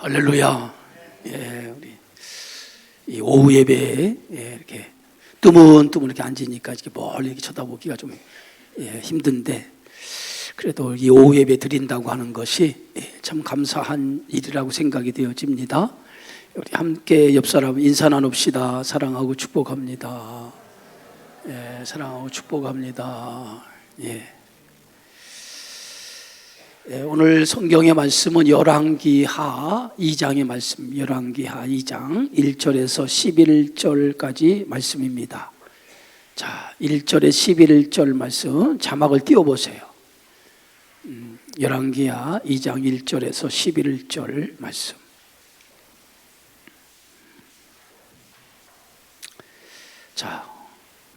할렐루야. 우리 이 오후 예배에 이렇게 뜨문뜨문 이렇게 앉으니까 이렇게 멀리 이렇게 쳐다보기가 좀 힘든데, 그래도 이 오후 예배 드린다고 하는 것이 참 감사한 일이라고 생각이 되어집니다. 우리 함께 옆 사람 인사 나눕시다. 사랑하고 축복합니다. 사랑하고 축복합니다. 오늘 성경의 말씀은 열왕기하 2장의 말씀, 열왕기하 2장 1절에서 11절까지 말씀입니다. 자, 1절에 11절 말씀 자막을 띄워보세요. 열왕기하 2장 1절에서 11절 말씀. 자,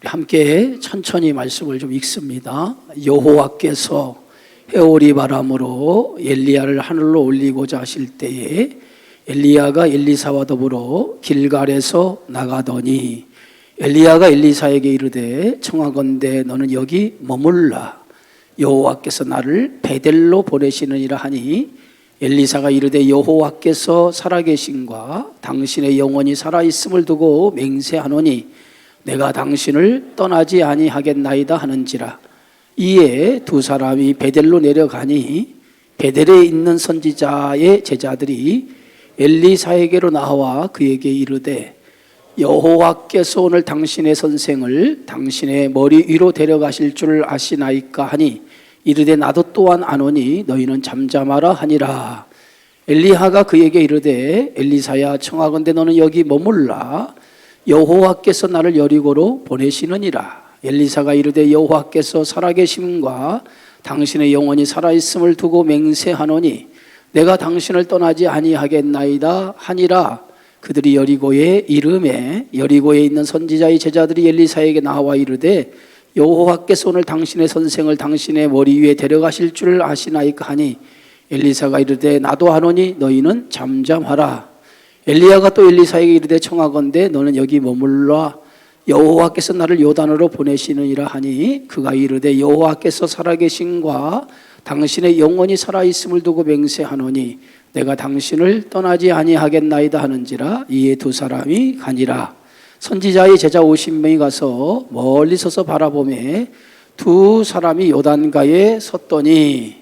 우리 함께 천천히 말씀을 좀 읽습니다. 여호와께서 회오리 바람으로 엘리야를 하늘로 올리고자 하실 때에 엘리야가 엘리사와 더불어 길갈에서 나가더니 엘리야가 엘리사에게 이르되 청하건대 너는 여기 머물라. 여호와께서 나를 베델로 보내시느니라 하니 엘리사가 이르되 여호와께서 살아계신과 당신의 영혼이 살아있음을 두고 맹세하노니 내가 당신을 떠나지 아니하겠나이다 하는지라. 이에 두 사람이 베델로 내려가니 베델에 있는 선지자의 제자들이 엘리사에게로 나와 그에게 이르되 여호와께서 오늘 당신의 선생을 당신의 머리 위로 데려가실 줄 아시나이까 하니 이르되 나도 또한 아노니 너희는 잠잠하라 하니라. 엘리야가 그에게 이르되 엘리사야 청하건대 너는 여기 머물라. 여호와께서 나를 여리고로 보내시느니라. 엘리사가 이르되 여호와께서 살아계심과 당신의 영혼이 살아있음을 두고 맹세하노니 내가 당신을 떠나지 아니하겠나이다 하니라. 그들이 여리고에 이르매 여리고에 있는 선지자의 제자들이 엘리사에게 나와 이르되 여호와께서 오늘 당신의 선생을 당신의 머리 위에 데려가실 줄 아시나이까 하니 엘리사가 이르되 나도 아노니 너희는 잠잠하라. 엘리야가 또 엘리사에게 이르되 청하건대 너는 여기 머물라. 여호와께서 나를 요단으로 보내시느니라 하니 그가 이르되 여호와께서 살아계신과 당신의 영혼이 살아있음을 두고 맹세하노니 내가 당신을 떠나지 아니하겠나이다 하는지라. 이에 두 사람이 가니라. 선지자의 제자 50명이 가서 멀리 서서 바라보매 두 사람이 요단가에 섰더니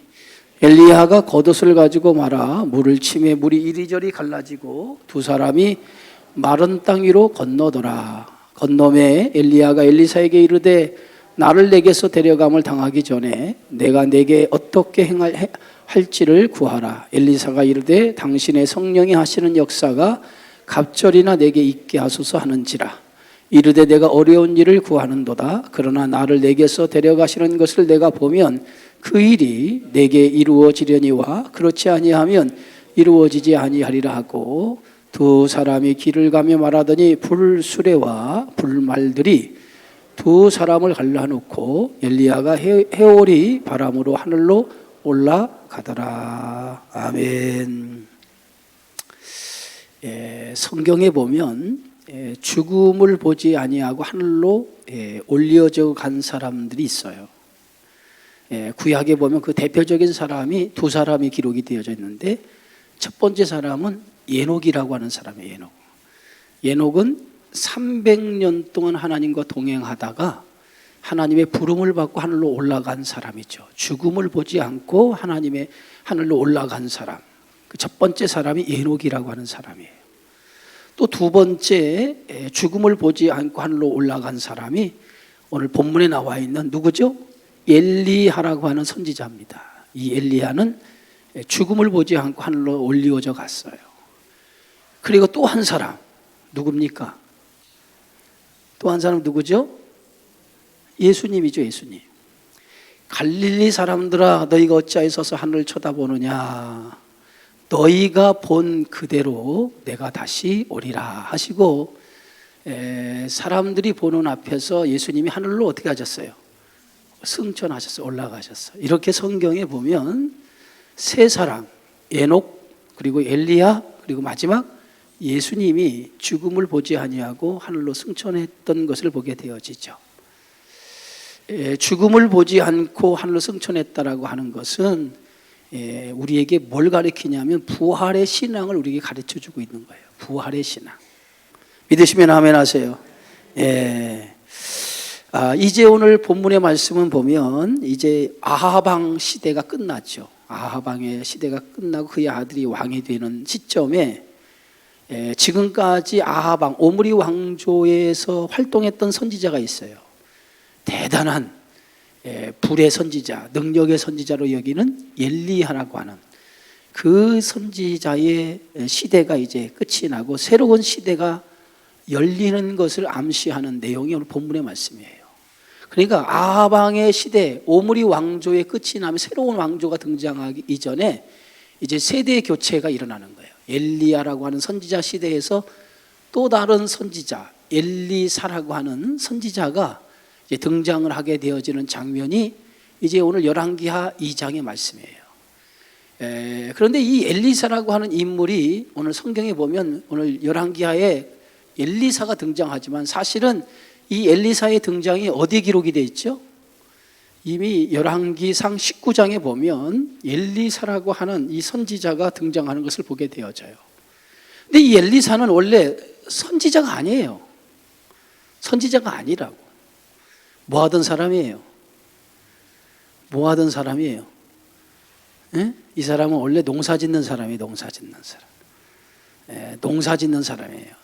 엘리야가 겉옷을 가지고 말아 물을 치매 물이 이리저리 갈라지고 두 사람이 마른 땅 위로 건너더라. 건너매 엘리야가 엘리사에게 이르되 나를 내게서 데려감을 당하기 전에 내가 내게 어떻게 할지를 구하라. 엘리사가 이르되 당신의 성령이 하시는 역사가 갑절이나 내게 있게 하소서 하는지라. 이르되 내가 어려운 일을 구하는도다. 그러나 나를 내게서 데려가시는 것을 내가 보면 그 일이 내게 이루어지려니와 그렇지 아니하면 이루어지지 아니하리라 하고 두 사람이 길을 가며 말하더니 불수레와 불말들이 두 사람을 갈라놓고 엘리야가 회오리 바람으로 하늘로 올라가더라. 아멘. 성경에 보면 죽음을 보지 아니하고 하늘로 올려져 간 사람들이 있어요. 구약에 보면 그 대표적인 사람이 두 사람이 기록이 되어져 있는데 첫 번째 사람은 에녹이라고 하는 사람이에요. 에녹은 300년 동안 하나님과 동행하다가 하나님의 부름을 받고 하늘로 올라간 사람이죠. 죽음을 보지 않고 하나님의 하늘로 올라간 사람. 그 첫 번째 사람이 에녹이라고 하는 사람이에요. 또 두 번째 죽음을 보지 않고 하늘로 올라간 사람이 오늘 본문에 나와 있는 누구죠? 엘리야라고 하는 선지자입니다. 이 엘리야는 죽음을 보지 않고 하늘로 올리워져 갔어요. 그리고 또 한 사람 누굽니까? 또 한 사람 누구죠? 예수님이죠. 예수님. 갈릴리 사람들아 너희가 어찌하여 서서 하늘을 쳐다보느냐. 너희가 본 그대로 내가 다시 오리라 하시고 사람들이 보는 앞에서 예수님이 하늘로 어떻게 하셨어요? 승천하셨어요. 올라가셨어요. 이렇게 성경에 보면 세 사람 에녹 그리고 엘리야 그리고 마지막 예수님이 죽음을 보지 아니하고 하늘로 승천했던 것을 보게 되어지죠. 죽음을 보지 않고 하늘로 승천했다라고 하는 것은 우리에게 뭘 가르치냐면 부활의 신앙을 우리에게 가르쳐주고 있는 거예요. 부활의 신앙. 믿으시면 아멘 하세요. 이제 오늘 본문의 말씀은 보면 이제 아하방 시대가 끝났죠. 아하방의 시대가 끝나고 그의 아들이 왕이 되는 시점에 지금까지 아하방 오므리 왕조에서 활동했던 선지자가 있어요. 대단한 불의 선지자, 능력의 선지자로 여기는 엘리야라고 하는 그 선지자의 시대가 이제 끝이 나고 새로운 시대가 열리는 것을 암시하는 내용이 오늘 본문의 말씀이에요. 그러니까 아하방의 시대, 오므리 왕조의 끝이 나면 새로운 왕조가 등장하기 이전에 이제 세대 교체가 일어나는 거예요. 엘리야라고 하는 선지자 시대에서 또 다른 선지자, 엘리사라고 하는 선지자가 이제 등장을 하게 되어지는 장면이 이제 오늘 열왕기하 2장의 말씀이에요. 그런데 이 엘리사라고 하는 인물이 오늘 성경에 보면 오늘 열왕기하에 엘리사가 등장하지만 사실은 이 엘리사의 등장이 어디에 기록이 되어 있죠? 이미 열왕기상 19장에 보면 엘리사라고 하는 이 선지자가 등장하는 것을 보게 되어져요. 근데 이 엘리사는 원래 선지자가 아니에요. 선지자가 아니라고. 뭐 하던 사람이에요? 뭐 하던 사람이에요? 이 사람은 원래 농사 짓는 사람이에요. 농사 짓는 사람. 농사 짓는 사람이에요.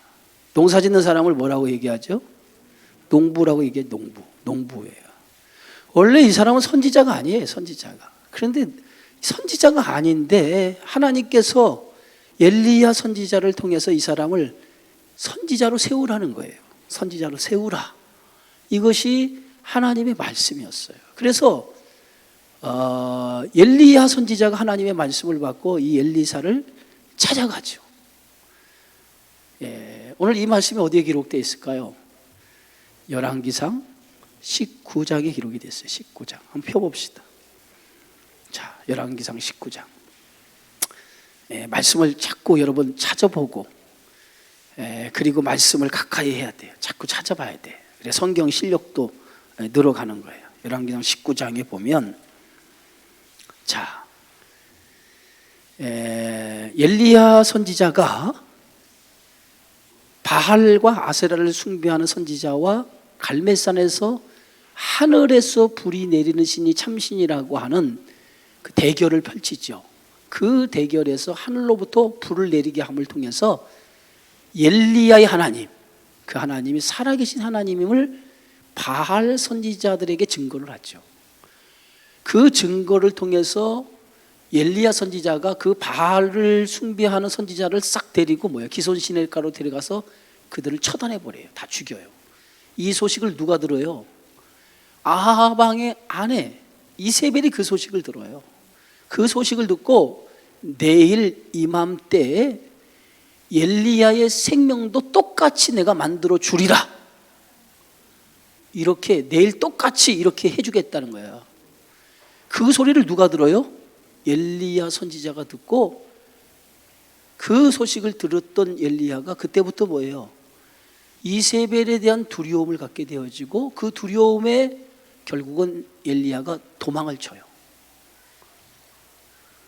농사 짓는 사람을 뭐라고 얘기하죠? 농부라고 얘기해요. 농부예요. 원래 이 사람은 선지자가 아니에요. 선지자가. 그런데 선지자가 아닌데 하나님께서 엘리야 선지자를 통해서 이 사람을 선지자로 세우라는 거예요. 선지자로 세우라. 이것이 하나님의 말씀이었어요. 그래서 엘리야 선지자가 하나님의 말씀을 받고 이 엘리사를 찾아가죠. 오늘 이 말씀이 어디에 기록되어 있을까요? 열왕기상 19장에 기록이 됐어요. 19장. 한번 펴봅시다. 자, 열왕기상 19장. 말씀을 자꾸 여러분 찾아보고 그리고 말씀을 가까이 해야 돼요. 자꾸 찾아봐야 돼. 그래 성경 실력도 늘어가는 거예요. 열왕기상 19장에 보면 자, 엘리야 선지자가 바알과 아세라를 숭배하는 선지자와 갈멜산에서 하늘에서 불이 내리는 신이 참신이라고 하는 그 대결을 펼치죠. 그 대결에서 하늘로부터 불을 내리게 함을 통해서 엘리야의 하나님, 그 하나님이 살아계신 하나님임을 바알 선지자들에게 증거를 하죠. 그 증거를 통해서 엘리야 선지자가 그 바알을 숭배하는 선지자를 싹 데리고 기손 시내가로 데려가서 그들을 처단해 버려요. 다 죽여요. 이 소식을 누가 들어요? 아하방의 아내 이세벨이 그 소식을 들어요. 그 소식을 듣고 내일 이맘때에 엘리야의 생명도 똑같이 내가 만들어 주리라. 이렇게 내일 똑같이 이렇게 해주겠다는 거예요. 그 소리를 누가 들어요? 엘리야 선지자가 듣고 그 소식을 들었던 엘리야가 그때부터 뭐예요? 이세벨에 대한 두려움을 갖게 되어지고 그 두려움에 결국은 엘리야가 도망을 쳐요.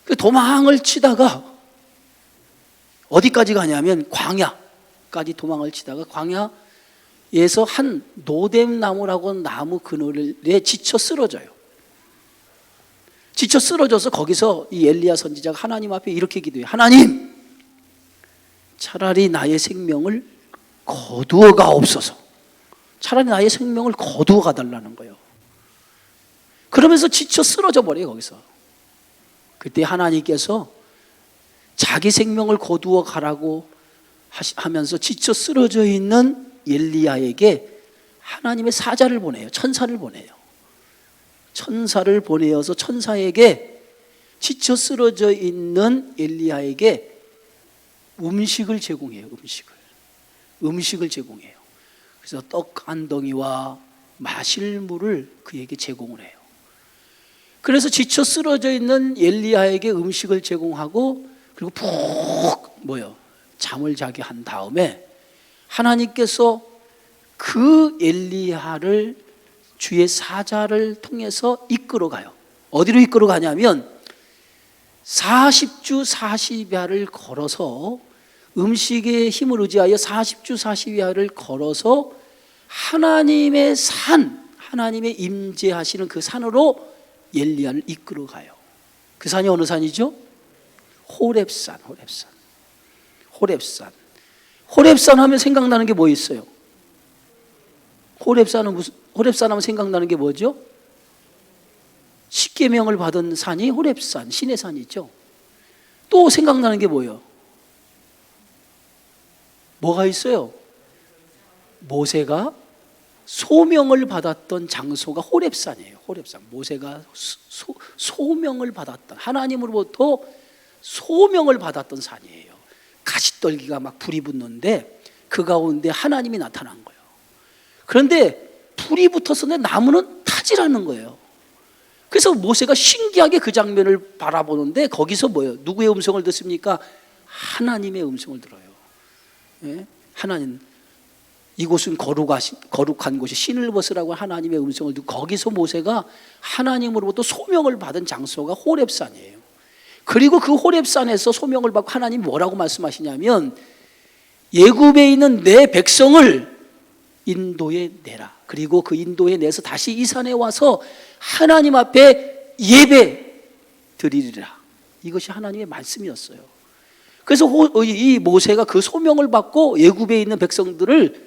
그 도망을 치다가 어디까지 가냐면 광야까지 도망을 치다가 광야에서 한 노뎀나무라고 하는 나무 그늘에 지쳐 쓰러져요. 지쳐 쓰러져서 거기서 이 엘리야 선지자가 하나님 앞에 이렇게 기도해요. 하나님, 차라리 나의 생명을 거두어 가옵소서. 차라리 나의 생명을 거두어 가달라는 거예요. 그러면서 지쳐 쓰러져 버려요. 거기서. 그때 하나님께서 자기 생명을 거두어 가라고 하면서 지쳐 쓰러져 있는 엘리야에게 하나님의 사자를 보내요. 천사를 보내요. 천사를 보내어서 천사에게 지쳐 쓰러져 있는 엘리야에게 음식을 제공해요. 음식을 제공해요. 그래서 떡 한 덩이와 마실 물을 그에게 제공을 해요. 그래서 지쳐 쓰러져 있는 엘리야에게 음식을 제공하고 그리고 푹 잠을 자게 한 다음에 하나님께서 그 엘리야를 주의 사자를 통해서 이끌어가요. 어디로 이끌어가냐면 40주 40야를 걸어서 음식의 힘을 의지하여 40주 40야를 걸어서 하나님의 산, 하나님의 임재하시는 그 산으로 엘리야를 이끌어 가요. 그 산이 어느 산이죠? 호렙산. 호렙산 하면 생각나는 게 뭐 있어요? 호렙산 하면 생각나는 게 뭐죠? 십계명을 받은 산이 호렙산, 신의 산이죠. 또 생각나는 게 뭐예요? 뭐가 있어요? 모세가 소명을 받았던 장소가 호렙산이에요. 호렙산. 모세가 소명을 받았던, 하나님으로부터 소명을 받았던 산이에요. 가시떨기가 막 불이 붙는데 그 가운데 하나님이 나타난 거예요. 그런데 불이 붙었는데 나무는 타질 않는 거예요. 그래서 모세가 신기하게 그 장면을 바라보는데 거기서 뭐예요? 누구의 음성을 듣습니까? 하나님의 음성을 들어요. 예? 하나님, 이곳은 거룩한 곳이 신을 벗으라고 하나님의 음성을 듣고 거기서 모세가 하나님으로부터 소명을 받은 장소가 호렙산이에요. 그리고 그 호렙산에서 소명을 받고 하나님이 뭐라고 말씀하시냐면 애굽에 있는 내 백성을 인도에 내라. 그리고 그 인도에 내서 다시 이 산에 와서 하나님 앞에 예배 드리리라. 이것이 하나님의 말씀이었어요. 그래서 이 모세가 그 소명을 받고 애굽에 있는 백성들을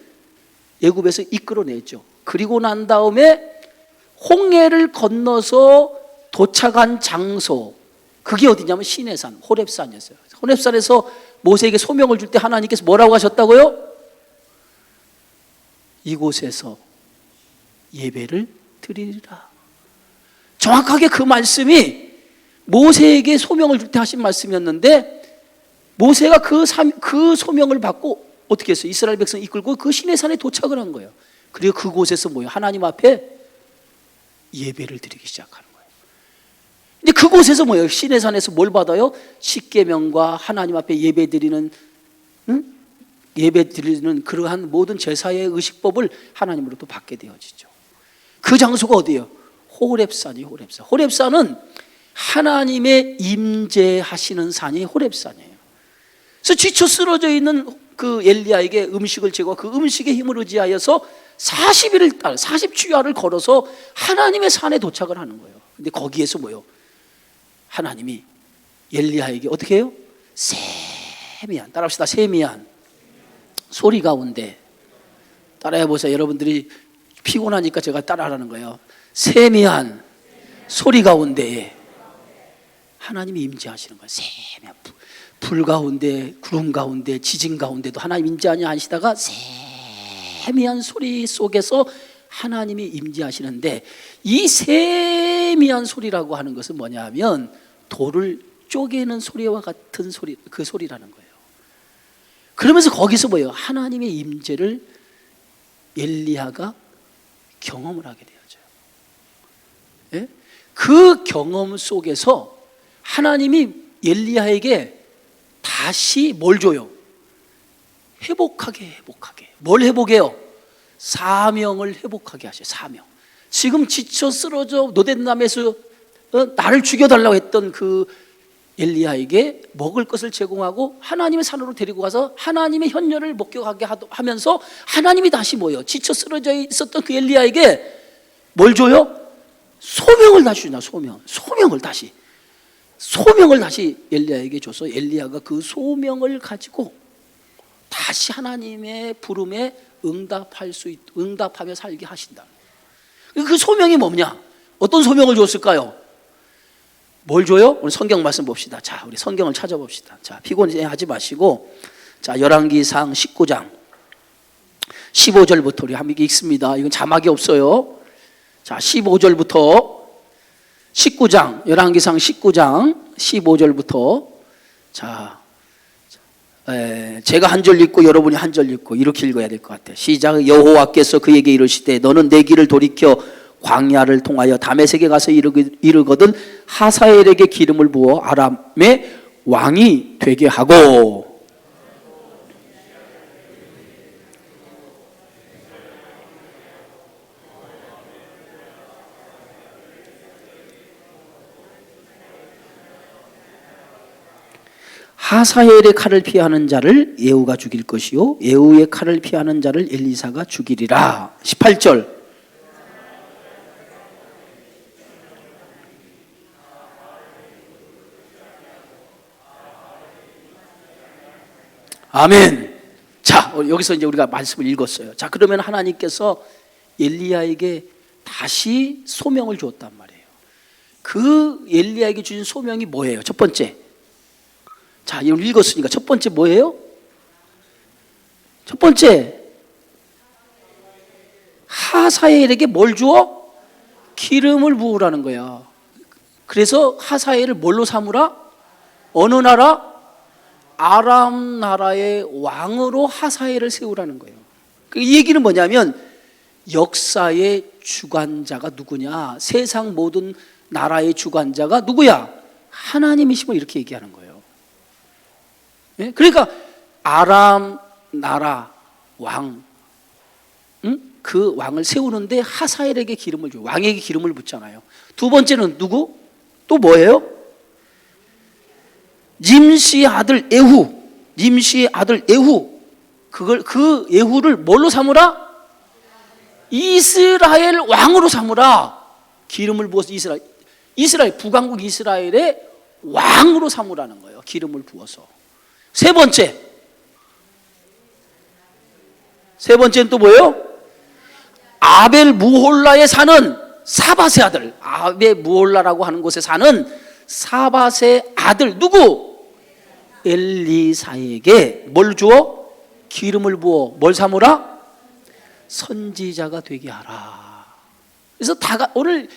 애굽에서 이끌어내죠. 그리고 난 다음에 홍해를 건너서 도착한 장소, 그게 어디냐면 시내산, 호렙산이었어요. 호렙산에서 모세에게 소명을 줄 때 하나님께서 뭐라고 하셨다고요? 이곳에서 예배를 드리리라. 정확하게 그 말씀이 모세에게 소명을 줄 때 하신 말씀이었는데 모세가 그 소명을 받고 어떻게 했어요? 이스라엘 백성 이끌고 그 시내산에 도착을 한 거예요. 그리고 그곳에서 뭐예요? 하나님 앞에 예배를 드리기 시작하는 거예요. 근데 그곳에서 뭐예요? 시내산에서 뭘 받아요? 십계명과 하나님 앞에 예배 드리는 그러한 모든 제사의 의식법을 하나님으로부터 받게 되어지죠. 그 장소가 어디예요? 호렙산이 호렙산. 호렙산은 하나님의 임재하시는 산이 호렙산이에요. 그래서 지쳐 쓰러져 있는 그 엘리야에게 음식을 제공하고 그 음식의 힘을 의지하여서 40주야를 걸어서 하나님의 산에 도착을 하는 거예요. 근데 거기에서 뭐예요? 하나님이 엘리야에게 어떻게 해요? 세미한, 따라합시다. 세미한 소리 가운데, 따라해 보세요. 여러분들이 피곤하니까 제가 따라하라는 거예요. 세미한 소리 가운데에 하나님이 임재하시는 거예요. 세미한 불 가운데, 구름 가운데, 지진 가운데도 하나님 임재하니 하시다가 세미한 소리 속에서 하나님이 임재하시는데, 이 세미한 소리라고 하는 것은 뭐냐면 돌을 쪼개는 소리와 같은 소리, 그 소리라는 거예요. 그러면서 거기서 뭐예요? 하나님의 임재를 엘리야가 경험을 하게 되어져요. 예? 그 경험 속에서 하나님이 엘리야에게 다시 뭘 줘요? 회복하게. 뭘 회복해요? 사명을 회복하게 하셔요. 사명. 지금 지쳐 쓰러져 노덴남에서 나를 죽여달라고 했던 그 엘리야에게 먹을 것을 제공하고 하나님의 산으로 데리고 가서 하나님의 현녀를 목격하게 하면서 하나님이 다시 뭐예요? 지쳐 쓰러져 있었던 그 엘리야에게 뭘 줘요? 소명을 다시 주냐. 소명을 다시 엘리야에게 줘서 엘리야가 그 소명을 가지고 다시 하나님의 부름에 응답하며 살게 하신다. 그 소명이 뭐냐? 어떤 소명을 줬을까요? 뭘 줘요? 오늘 성경 말씀 봅시다. 자, 우리 성경을 찾아봅시다. 자, 피곤하지 마시고, 자, 열왕기상 19장 15절부터 우리 함께 읽습니다. 이건 자막이 없어요. 자, 15절부터 19장, 열왕기상 19장 15절부터, 자, 제가 한 절 읽고 여러분이 한 절 읽고 이렇게 읽어야 될 것 같아요. 시작. 여호와께서 그에게 이르시되 너는 내 길을 돌이켜 광야를 통하여 다메섹에 가서 이르거든 하사엘에게 기름을 부어 아람의 왕이 되게 하고. 하사엘의 칼을 피하는 자를 예후가 죽일 것이요 예후의 칼을 피하는 자를 엘리사가 죽이리라. 18절. 아멘. 자, 여기서 이제 우리가 말씀을 읽었어요. 자, 그러면 하나님께서 엘리야에게 다시 소명을 주었단 말이에요. 그 엘리야에게 주신 소명이 뭐예요? 첫 번째. 자, 이걸 읽었으니까 첫 번째 뭐예요? 첫 번째, 하사엘에게 뭘 주어? 기름을 부으라는 거야. 그래서 하사엘을 뭘로 삼으라? 어느 나라? 아람 나라의 왕으로 하사엘을 세우라는 거예요. 이 얘기는 뭐냐면 역사의 주관자가 누구냐? 세상 모든 나라의 주관자가 누구야? 하나님이심을 이렇게 얘기하는 거예요. 예? 그러니까 아람 나라 왕, 그 왕을 세우는데 하사엘에게 기름을 줘. 왕에게 기름을 붓잖아요. 두 번째는 누구? 또 뭐예요? nim시의 아들 예후. nim시의 아들 예후. 그 예후를 뭘로 삼으라? 이스라엘 왕으로 삼으라. 기름을 부어서 이스라엘 북왕국 이스라엘의 왕으로 삼으라는 거예요. 기름을 부어서. 세 번째는 또 뭐예요? 아벨 무홀라에 사는 사밧의 아들, 아벨 무홀라라고 하는 곳에 사는 사밧의 아들 누구? 엘리사에게 뭘 주어? 기름을 부어 뭘 삼으라? 선지자가 되게 하라. 그래서 오늘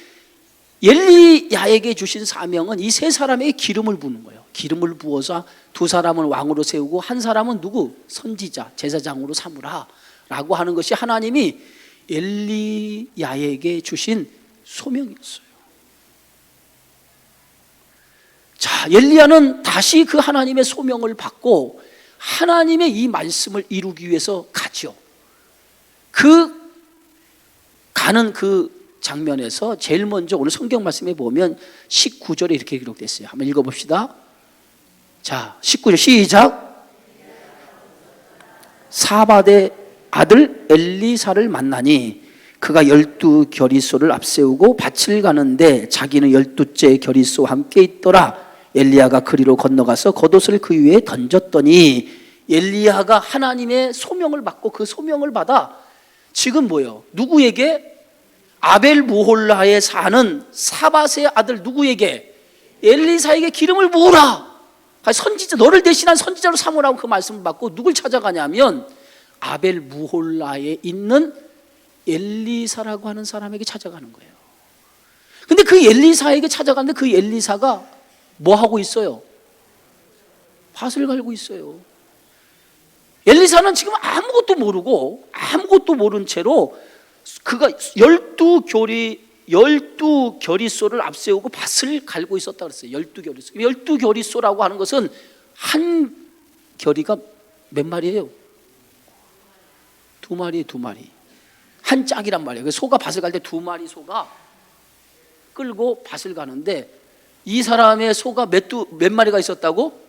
엘리야에게 주신 사명은 이 세 사람에게 기름을 부는 거예요. 기름을 부어서 두 사람은 왕으로 세우고 한 사람은 누구? 선지자, 제사장으로 삼으라 라고 하는 것이 하나님이 엘리야에게 주신 소명이었어요. 자, 엘리야는 다시 그 하나님의 소명을 받고 하나님의 이 말씀을 이루기 위해서 가죠. 가는 그 장면에서 제일 먼저 오늘 성경 말씀에 보면 19절에 이렇게 기록됐어요. 한번 읽어봅시다. 자, 19절 시작. 사밧의 아들 엘리사를 만나니 그가 12겨리소를 앞세우고 밭을 가는데 자기는 12째 겨리소와 함께 있더라. 엘리야가 그리로 건너가서 겉옷을 그 위에 던졌더니 엘리야가 하나님의 소명을 받고 그 소명을 받아 지금 뭐예요? 누구에게? 아벨 무홀라에 사는 사밧의 아들 누구에게? 엘리사에게 기름을 부으라. 선지자, 너를 대신한 선지자로 삼으라고 그 말씀을 받고 누굴 찾아가냐면 아벨 무홀라에 있는 엘리사라고 하는 사람에게 찾아가는 거예요. 근데 그 엘리사에게 찾아갔는데 그 엘리사가 뭐 하고 있어요? 밭을 갈고 있어요. 엘리사는 지금 아무것도 모른 채로 그가 12겨리소를 앞세우고 밭을 갈고 있었다 그랬어요. 12겨리소. 12겨리소라고 하는 것은 한 겨리가 몇 마리예요? 두 마리. 한 짝이란 말이에요. 소가 밭을 갈 때 두 마리 소가 끌고 밭을 가는데 이 사람의 소가 몇 마리가 있었다고?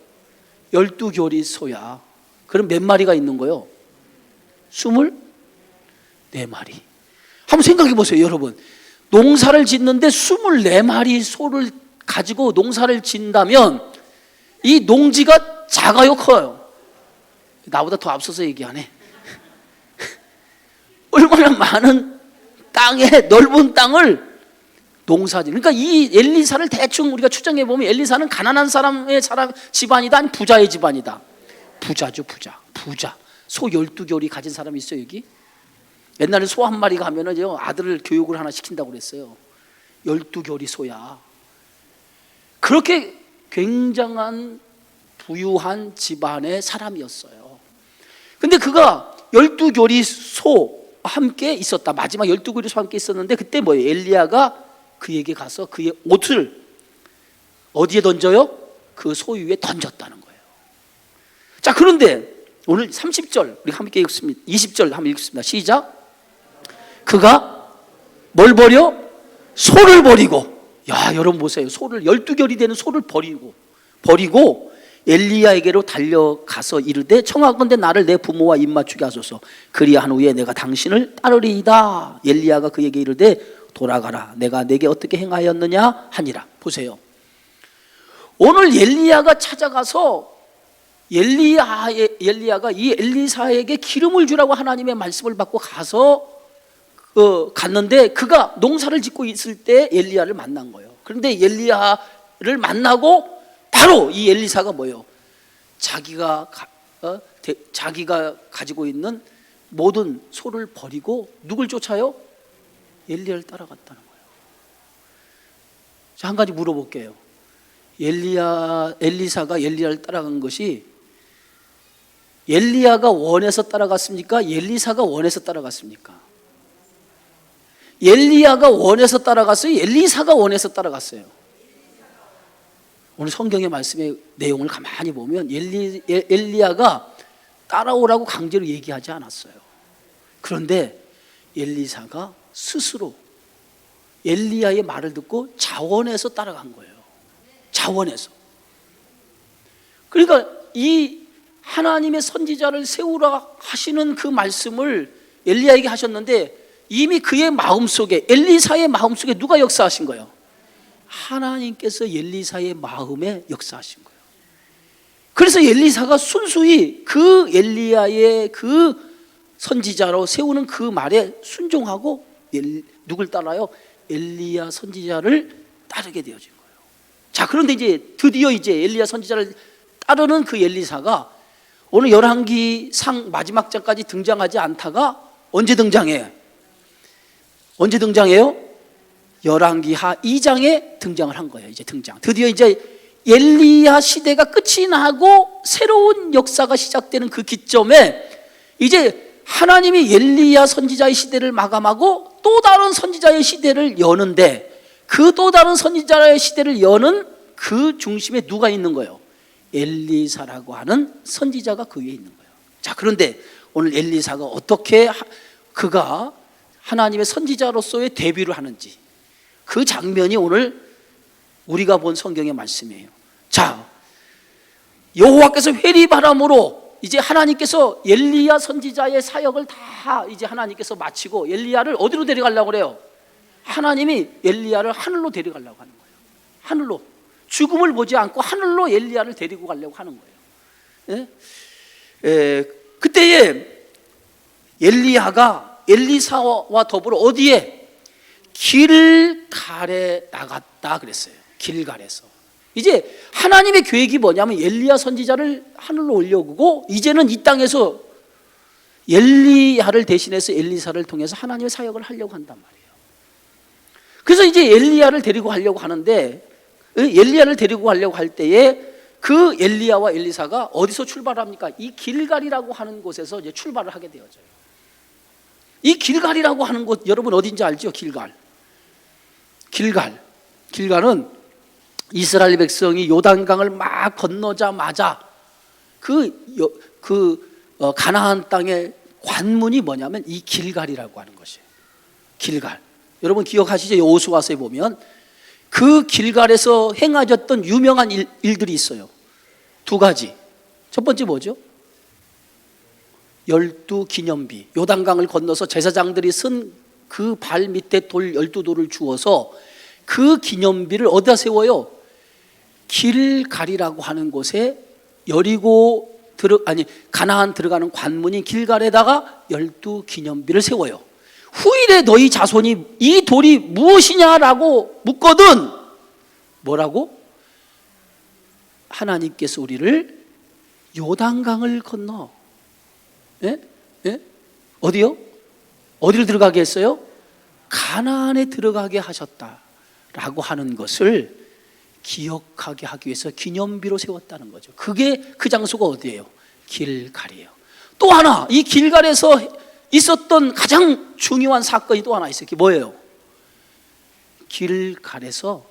12겨리소야. 그럼 몇 마리가 있는 거예요? 24마리. 한번 생각해 보세요, 여러분. 농사를 짓는데 24마리 소를 가지고 농사를 짓는다면 이 농지가 작아요, 커요? 나보다 더 앞서서 얘기하네. 얼마나 많은 땅에, 넓은 땅을 농사짓. 그러니까 이 엘리사를 대충 우리가 추정해 보면 엘리사는 가난한 사람의 집안이다, 아니 부자의 집안이다. 부자죠, 부자. 소 12겨리 가진 사람이 있어요, 여기? 옛날에 소 한 마리가 하면은 아들을 교육을 하나 시킨다고 그랬어요. 12겨리 소야. 그렇게 굉장한 부유한 집안의 사람이었어요. 근데 그가 12겨리 소와 함께 있었다. 마지막 12겨리 소와 함께 있었는데 그때 뭐예요? 엘리야가 그에게 가서 그의 옷을 어디에 던져요? 그 소 위에 던졌다는 거예요. 자, 그런데 오늘 30절 우리 함께 읽습니다. 20절 한번 읽습니다. 시작. 그가 뭘 버려? 소를 버리고. 야, 여러분 보세요. 소를 12겨리 되는 소를 버리고 엘리야에게로 달려가서 이르되 청하건대 나를 내 부모와 입맞추게 하소서. 그리한 후에 내가 당신을 따르리이다. 엘리야가 그에게 이르되 돌아가라. 내가 내게 어떻게 행하였느냐 하니라. 보세요. 오늘 엘리야가 찾아가서 엘리야가 이 엘리사에게 기름을 주라고 하나님의 말씀을 받고 가서 갔는데 그가 농사를 짓고 있을 때 엘리야를 만난 거예요. 그런데 엘리야를 만나고 바로 이 엘리사가 뭐예요? 자기가 가지고 있는 모든 소를 버리고 누굴 쫓아요? 엘리야를 따라갔다는 거예요. 자, 한 가지 물어볼게요. 엘리사가 엘리야를 따라간 것이 엘리야가 원해서 따라갔습니까? 엘리사가 원해서 따라갔습니까? 엘리야가 원해서 따라갔어요? 엘리사가 원해서 따라갔어요? 오늘 성경의 말씀의 내용을 가만히 보면 엘리야가 따라오라고 강제로 얘기하지 않았어요. 그런데 엘리사가 스스로 엘리야의 말을 듣고 자원해서 따라간 거예요. 자원해서. 그러니까 이 하나님의 선지자를 세우라 하시는 그 말씀을 엘리야에게 하셨는데 이미 그의 마음속에, 엘리사의 마음속에 누가 역사하신 거예요? 하나님께서 엘리사의 마음에 역사하신 거예요. 그래서 엘리사가 순수히 그 엘리야의 그 선지자로 세우는 그 말에 순종하고 누굴 따라요? 엘리야 선지자를 따르게 되어진 거예요. 자, 그런데 이제 드디어 이제 엘리야 선지자를 따르는 그 엘리사가 오늘 열왕기상 마지막 장까지 등장하지 않다가 언제 등장해요? 언제 등장해요? 열왕기하 2장에 등장을 한 거예요. 이제 등장. 드디어 이제 엘리야 시대가 끝이 나고 새로운 역사가 시작되는 그 기점에 이제 하나님이 엘리야 선지자의 시대를 마감하고 또 다른 선지자의 시대를 여는데 그 또 다른 선지자의 시대를 여는 그 중심에 누가 있는 거예요? 엘리사라고 하는 선지자가 그 위에 있는 거예요. 자, 그런데 오늘 엘리사가 어떻게 그가 하나님의 선지자로서의 데뷔를 하는지 그 장면이 오늘 우리가 본 성경의 말씀이에요. 자, 여호와께서 회리바람으로 이제 하나님께서 엘리야 선지자의 사역을 다 이제 하나님께서 마치고 엘리야를 어디로 데려가려고 그래요? 하나님이 엘리야를 하늘로 데려가려고 하는 거예요. 하늘로. 죽음을 보지 않고 하늘로 엘리야를 데리고 가려고 하는 거예요. 그때에 엘리야가 엘리사와 더불어 어디에? 길갈에 나갔다 그랬어요. 길갈에서. 이제 하나님의 계획이 뭐냐면 엘리야 선지자를 하늘로 올려오고 이제는 이 땅에서 엘리야를 대신해서 엘리사를 통해서 하나님의 사역을 하려고 한단 말이에요. 그래서 이제 엘리야를 데리고 가려고 하는데 엘리야를 데리고 가려고 할 때에 그 엘리야와 엘리사가 어디서 출발합니까? 이 길갈이라고 하는 곳에서 이제 출발을 하게 되어져요. 이 길갈이라고 하는 곳 여러분 어딘지 알죠? 길갈은 이스라엘 백성이 요단강을 막 건너자마자 가나안 땅의 관문이 뭐냐면 이 길갈이라고 하는 것이에요. 길갈. 여러분 기억하시죠? 여호수아서에 보면 그 길갈에서 행하셨던 유명한 일들이 있어요. 두 가지. 첫 번째 뭐죠? 12기념비. 요단강을 건너서 제사장들이 쓴 그 발 밑에 돌 12돌을 주어서 그 기념비를 어디다 세워요? 길갈이라고 하는 곳에 가나안 들어가는 관문인 길갈에다가 12기념비를 세워요. 후일에 너희 자손이 이 돌이 무엇이냐라고 묻거든 뭐라고? 하나님께서 우리를 요단강을 건너 어디요? 어디로 들어가게 했어요? 가나안에 들어가게 하셨다라고 하는 것을 기억하게 하기 위해서 기념비로 세웠다는 거죠. 그게 그 장소가 어디예요? 길갈이에요. 또 하나, 이 길갈에서 있었던 가장 중요한 사건이 또 하나 있어요. 그게 뭐예요? 길갈에서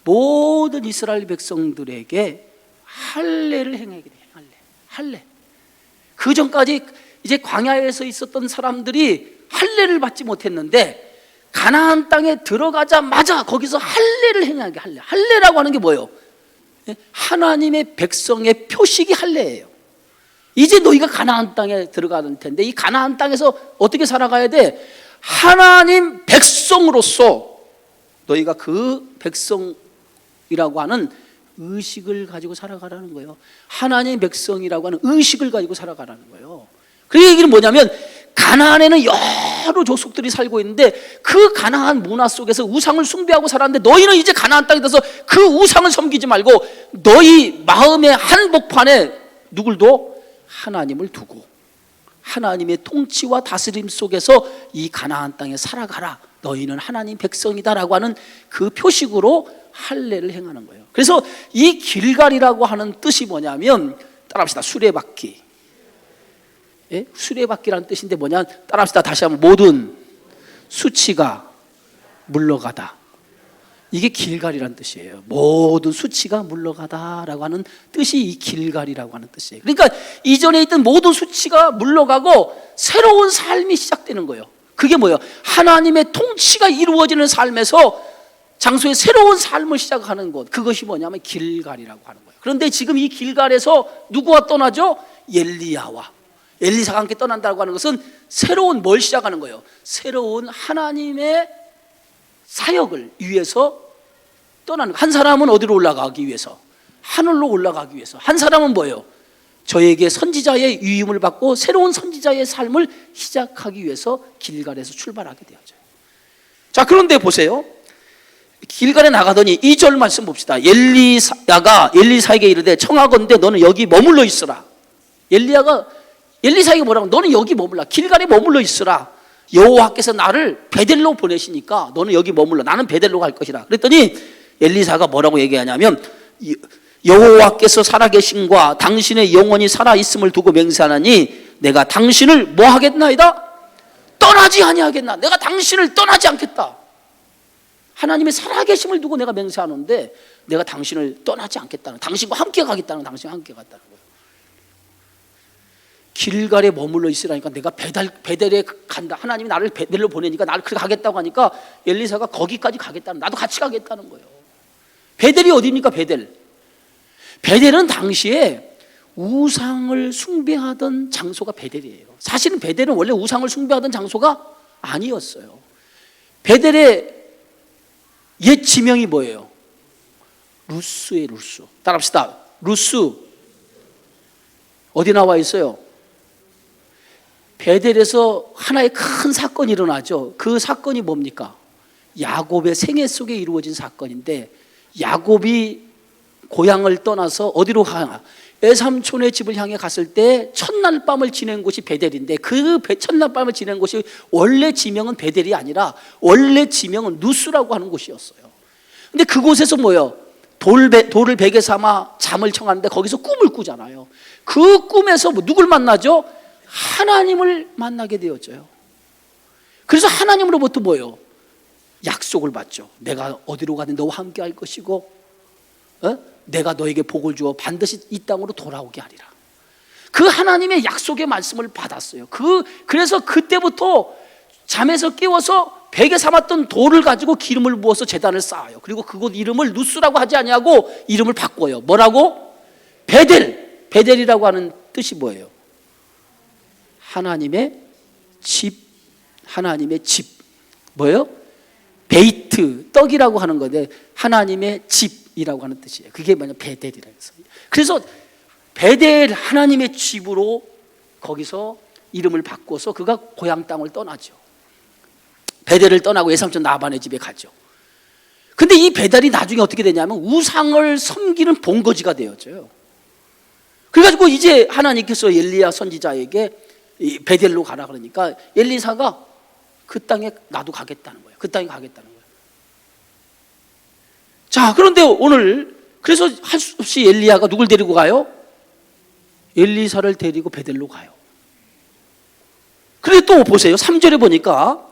모든 이스라엘 백성들에게 할례를 행하게 돼요. 할례. 그 전까지 이제 광야에서 있었던 사람들이 할례를 받지 못했는데 가나안 땅에 들어가자마자 거기서 할례를 행하게 할례라고 하는 게 뭐예요? 하나님의 백성의 표식이 할례예요. 이제 너희가 가나안 땅에 들어가는 텐데 이 가나안 땅에서 어떻게 살아가야 돼? 하나님 백성으로서 너희가 그 백성이라고 하는 의식을 가지고 살아가라는 거예요. 하나님 백성이라고 하는 의식을 가지고 살아가라는 거예요. 그 얘기는 뭐냐면 가나안에는 여러 족속들이 살고 있는데 그 가나안 문화 속에서 우상을 숭배하고 살았는데 너희는 이제 가나안 땅에 들어서 그 우상을 섬기지 말고 너희 마음의 한복판에 누굴 둬? 하나님을 두고 하나님의 통치와 다스림 속에서 이 가나안 땅에 살아가라. 너희는 하나님 백성이다라고 하는 그 표식으로 할례를 행하는 거예요. 그래서 이 길갈이라고 하는 뜻이 뭐냐면 따라합시다. 수레바퀴. 예? 수레바퀴라는 뜻인데 뭐냐? 따라합시다. 다시 한번 모든 수치가 물러가다. 이게 길갈이라는 뜻이에요. 모든 수치가 물러가다라고 하는 뜻이 이 길갈이라고 하는 뜻이에요. 그러니까 이전에 있던 모든 수치가 물러가고 새로운 삶이 시작되는 거예요. 그게 뭐예요? 하나님의 통치가 이루어지는 삶에서 장소에 새로운 삶을 시작하는 것, 그것이 뭐냐면 길갈이라고 하는 거예요. 그런데 지금 이 길갈에서 누구와 떠나죠? 엘리야와 엘리사가 함께 떠난다고 하는 것은 새로운 뭘 시작하는 거예요? 새로운 하나님의 사역을 위해서 떠나는 거예요. 한 사람은 어디로 올라가기 위해서? 하늘로 올라가기 위해서. 한 사람은 뭐예요? 저에게 선지자의 위임을 받고 새로운 선지자의 삶을 시작하기 위해서 길갈에서 출발하게 되어져요. 자, 그런데 보세요. 길갈에 나가더니 2절 말씀 봅시다. 엘리야가 엘리사에게 이르되 청하건대 너는 여기 머물러 있으라. 엘리사에게 뭐라고? 너는 여기 머물라. 길갈에 머물러 있으라. 여호와께서 나를 베델로 보내시니까 너는 여기 머물러. 나는 베델로 갈 것이라. 그랬더니 엘리사가 뭐라고 얘기하냐면 여호와께서 살아계심과 당신의 영혼이 살아있음을 두고 맹세하나니 내가 당신을 뭐 하겠나이다? 떠나지 아니하겠나. 내가 당신을 떠나지 않겠다. 하나님의 살아계심을 두고 내가 맹세하는데 내가 당신을 떠나지 않겠다는, 당신과 함께 가겠다는, 당신과 함께 가겠다는 거예요. 길갈에 머물러 있으라니까 내가 베델에 간다. 하나님이 나를 베델로 보내니까 나를 그렇게 가겠다고 하니까 엘리사가 거기까지 가겠다는, 나도 같이 가겠다는 거예요. 베델이 어디입니까? 베델은 당시에 우상을 숭배하던 장소가 베델이에요. 사실은 베델은 원래 우상을 숭배하던 장소가 아니었어요. 베델의 옛 지명이 뭐예요? 루스예요. 루스. 따라합시다. 루스. 어디 나와 있어요? 베델에서 하나의 큰 사건이 일어나죠. 그 사건이 뭡니까? 야곱의 생애 속에 이루어진 사건인데 야곱이 고향을 떠나서 어디로 가나? 애삼촌의 집을 향해 갔을 때 첫날 밤을 지낸 곳이 베델인데 그 첫날 밤을 지낸 곳이 원래 지명은 베델이 아니라 원래 지명은 루스라고 하는 곳이었어요. 근데 그곳에서 뭐예요? 돌을 베개 삼아 잠을 청하는데 거기서 꿈을 꾸잖아요. 그 꿈에서 누굴 만나죠? 하나님을 만나게 되었죠. 그래서 하나님으로부터 뭐예요? 약속을 받죠. 내가 어디로 가든 너와 함께 할 것이고 내가 너에게 복을 주어 반드시 이 땅으로 돌아오게 하리라. 그 하나님의 약속의 말씀을 받았어요. 그래서 그때부터 잠에서 깨워서 베개 삼았던 돌을 가지고 기름을 부어서 제단을 쌓아요. 그리고 그곳 이름을 루스라고 하지 아니하고 이름을 바꿔요. 뭐라고? 베델이라고 하는 뜻이 뭐예요? 하나님의 집. 하나님의 집. 뭐예요? 베이트, 떡이라고 하는 건데 하나님의 집이라고 하는 뜻이에요. 그게 뭐냐? 베델이라고 해서. 그래서 베델, 하나님의 집으로 거기서 이름을 바꿔서 그가 고향 땅을 떠나죠. 베델을 떠나고 외삼촌 나반의 집에 가죠. 근데 이 베델이 나중에 어떻게 되냐면 우상을 섬기는 본거지가 되었죠. 그래가지고 이제 하나님께서 엘리야 선지자에게 이 베델로 가라 그러니까 엘리사가 그 땅에 나도 가겠다는 거예요. 그 땅에 가겠다는 거예요. 자, 그런데 오늘 그래서 할 수 없이 엘리야가 누굴 데리고 가요? 엘리사를 데리고 베델로 가요. 그런데 또 보세요. 3절에 보니까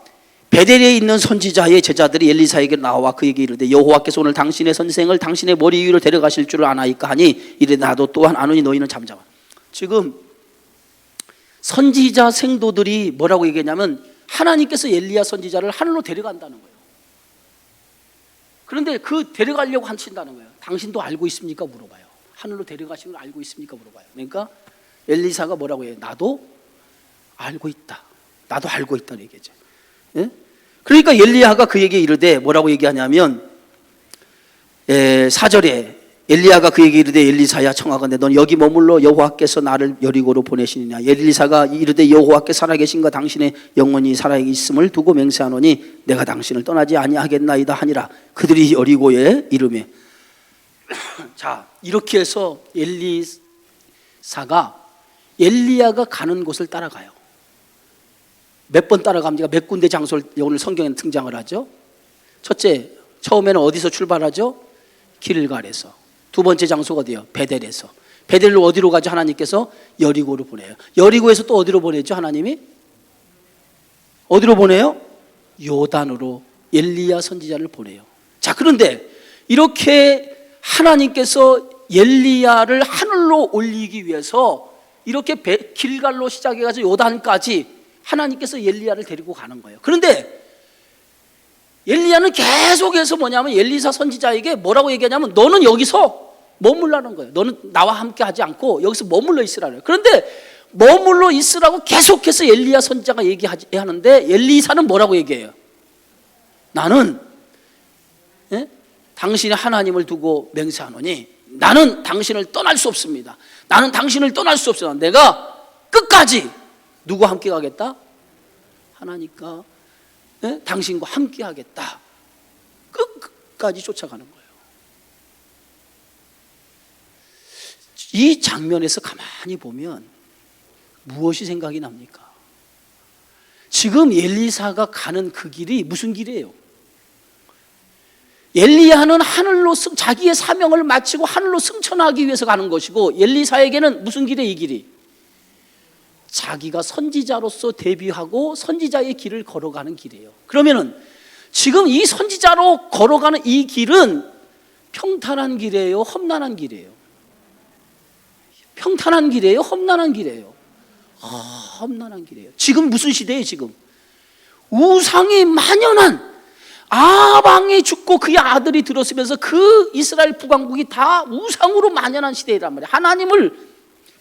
베델에 있는 선지자의 제자들이 엘리사에게 나와 그에게 이르되 여호와께서 오늘 당신의 선생을 당신의 머리 위로 데려가실 줄을 아나이까 하니 이르되 나도 또한 아노니 너희는 잠잠하. 지금 선지자 생도들이 뭐라고 얘기했냐면 하나님께서 엘리야 선지자를 하늘로 데려간다는 거예요. 그런데 그 데려가려고 하신다는 거예요. 당신도 알고 있습니까? 물어봐요. 하늘로 데려가신 걸 알고 있습니까? 물어봐요. 그러니까 엘리사가 뭐라고 해요? 나도 알고 있다. 나도 알고 있다는 얘기죠. 예? 그러니까 엘리야가 그에게 이르되 뭐라고 얘기하냐면 4절에 엘리야가 그에게 이르되 엘리사야 청하건대 너는 여기 머물러 여호와께서 나를 여리고로 보내시느냐. 엘리사가 이르되 여호와께 살아계신가 당신의 영혼이 살아있음을 두고 맹세하노니 내가 당신을 떠나지 아니하겠나이다 하니라. 그들이 여리고에 이르매 자 이렇게 해서 엘리사가 엘리야가 가는 곳을 따라가요. 몇 번 따라갑니까? 몇 군데 장소를 오늘 성경에 등장을 하죠. 첫째, 처음에는 어디서 출발하죠? 길갈에서. 두 번째 장소가 어디요? 베델에서. 베델로 어디로 가죠? 하나님께서 여리고로 보내요. 여리고에서 또 어디로 보내죠? 하나님이 어디로 보내요? 요단으로 엘리야 선지자를 보내요. 자, 그런데 이렇게 하나님께서 엘리야를 하늘로 올리기 위해서 이렇게 길갈로 시작해가지고 요단까지 하나님께서 엘리야를 데리고 가는 거예요. 그런데 엘리야는 계속해서 뭐냐면 엘리사 선지자에게 뭐라고 얘기하냐면 너는 여기서 머물라는 거예요. 너는 나와 함께 하지 않고 여기서 머물러 있으라는 거예요. 그런데 머물러 있으라고 계속해서 엘리야 선지자가 얘기하는데 엘리사는 뭐라고 얘기해요? 나는 당신이 하나님을 두고 맹세하노니 나는 당신을 떠날 수 없습니다. 나는 당신을 떠날 수 없습니다. 내가 끝까지 누구와 함께 가겠다? 하나님과 당신과 함께 하겠다. 끝까지 쫓아가는 거예요. 이 장면에서 가만히 보면 무엇이 생각이 납니까? 지금 엘리사가 가는 그 길이 무슨 길이에요? 엘리야는 하늘로 자기의 사명을 마치고 하늘로 승천하기 위해서 가는 것이고 엘리사에게는 무슨 길이에요? 이 길이 자기가 선지자로서 데뷔하고 선지자의 길을 걸어가는 길이에요. 그러면은 지금 이 선지자로 걸어가는 이 길은 평탄한 길이에요? 험난한 길이에요? 평탄한 길이에요? 험난한 길이에요? 험난한 길이에요. 지금 무슨 시대예요? 지금 우상이 만연한 아방이 죽고 그의 아들이 들었으면서 그 이스라엘 북왕국이 다 우상으로 만연한 시대란 말이에요. 하나님을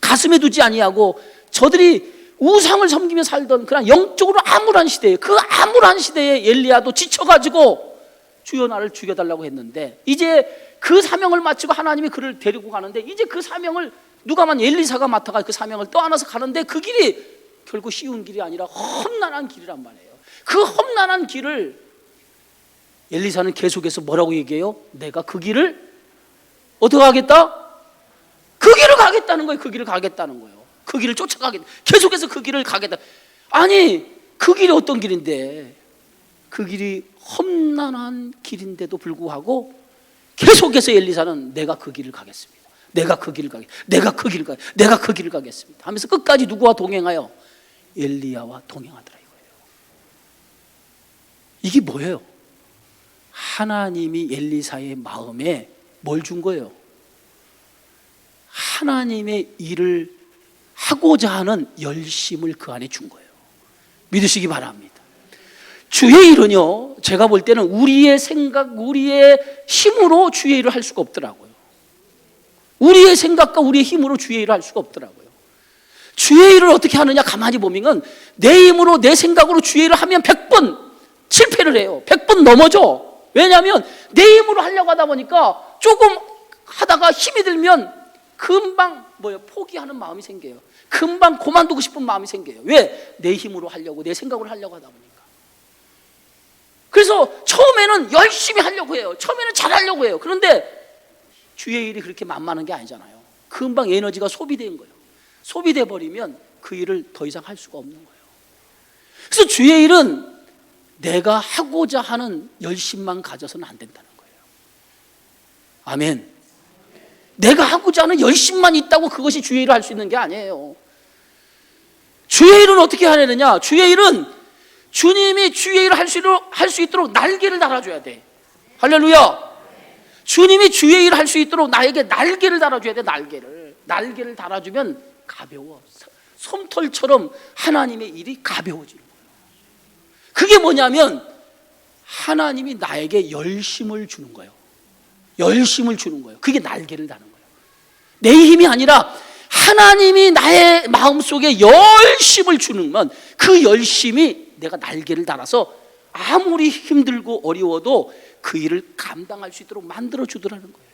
가슴에 두지 아니하고 저들이 우상을 섬기며 살던 그런 영적으로 암울한 시대예요. 그 암울한 시대에 엘리야도 지쳐가지고 주여 나를 죽여달라고 했는데 이제 그 사명을 마치고 하나님이 그를 데리고 가는데 이제 그 사명을 누가만 엘리사가 맡아가 그 사명을 떠안아서 가는데 그 길이 결국 쉬운 길이 아니라 험난한 길이란 말이에요. 그 험난한 길을 엘리사는 계속해서 뭐라고 얘기해요? 내가 그 길을 어떻게 하겠다? 그 길을 가겠다는 거예요. 그 길을 가겠다는 거예요. 그 길을 쫓아가겠다. 계속해서 그 길을 가겠다. 아니 그 길이 어떤 길인데 그 길이 험난한 길인데도 불구하고 계속해서 엘리사는 내가 그 길을 가겠습니다. 내가 그 길을 가겠습니다. 내가 그 길을 가겠습니다 하면서 끝까지 누구와 동행하여? 엘리야와 동행하더라 이거예요. 이게 뭐예요? 하나님이 엘리사의 마음에 뭘 준 거예요? 하나님의 일을 하고자 하는 열심을 그 안에 준 거예요. 믿으시기 바랍니다. 주의 일은요, 제가 볼 때는 우리의 생각, 우리의 힘으로 주의 일을 할 수가 없더라고요. 우리의 생각과 우리의 힘으로 주의 일을 할 수가 없더라고요. 주의 일을 어떻게 하느냐 가만히 보면 내 힘으로 내 생각으로 주의 일을 하면 100번 실패를 해요. 100번 넘어져. 왜냐하면 내 힘으로 하려고 하다 보니까 조금 하다가 힘이 들면 금방 포기하는 마음이 생겨요. 금방 그만두고 싶은 마음이 생겨요. 왜? 내 힘으로 하려고 내 생각으로 하려고 하다 보니까. 그래서 처음에는 열심히 하려고 해요. 처음에는 잘하려고 해요. 그런데 주의 일이 그렇게 만만한 게 아니잖아요. 금방 에너지가 소비된 거예요. 소비돼 버리면 그 일을 더 이상 할 수가 없는 거예요. 그래서 주의 일은 내가 하고자 하는 열심만 가져서는 안 된다는 거예요. 아멘. 내가 하고자 하는 열심만 있다고 그것이 주의 일을 할 수 있는 게 아니에요. 주의 일은 어떻게 하느냐? 주의 일은 주님이 주의 일을 할 수 있도록 날개를 달아줘야 돼. 할렐루야. 주님이 주의 일을 할 수 있도록 나에게 날개를 달아줘야 돼. 날개를 달아주면 가벼워. 솜털처럼 하나님의 일이 가벼워지는 거예요. 그게 뭐냐면 하나님이 나에게 열심을 주는 거예요. 열심을 주는 거예요. 그게 날개를 다는 거예요. 내 힘이 아니라 하나님이 나의 마음속에 열심을 주는 그 열심이 내가 날개를 달아서 아무리 힘들고 어려워도 그 일을 감당할 수 있도록 만들어주더라는 거예요.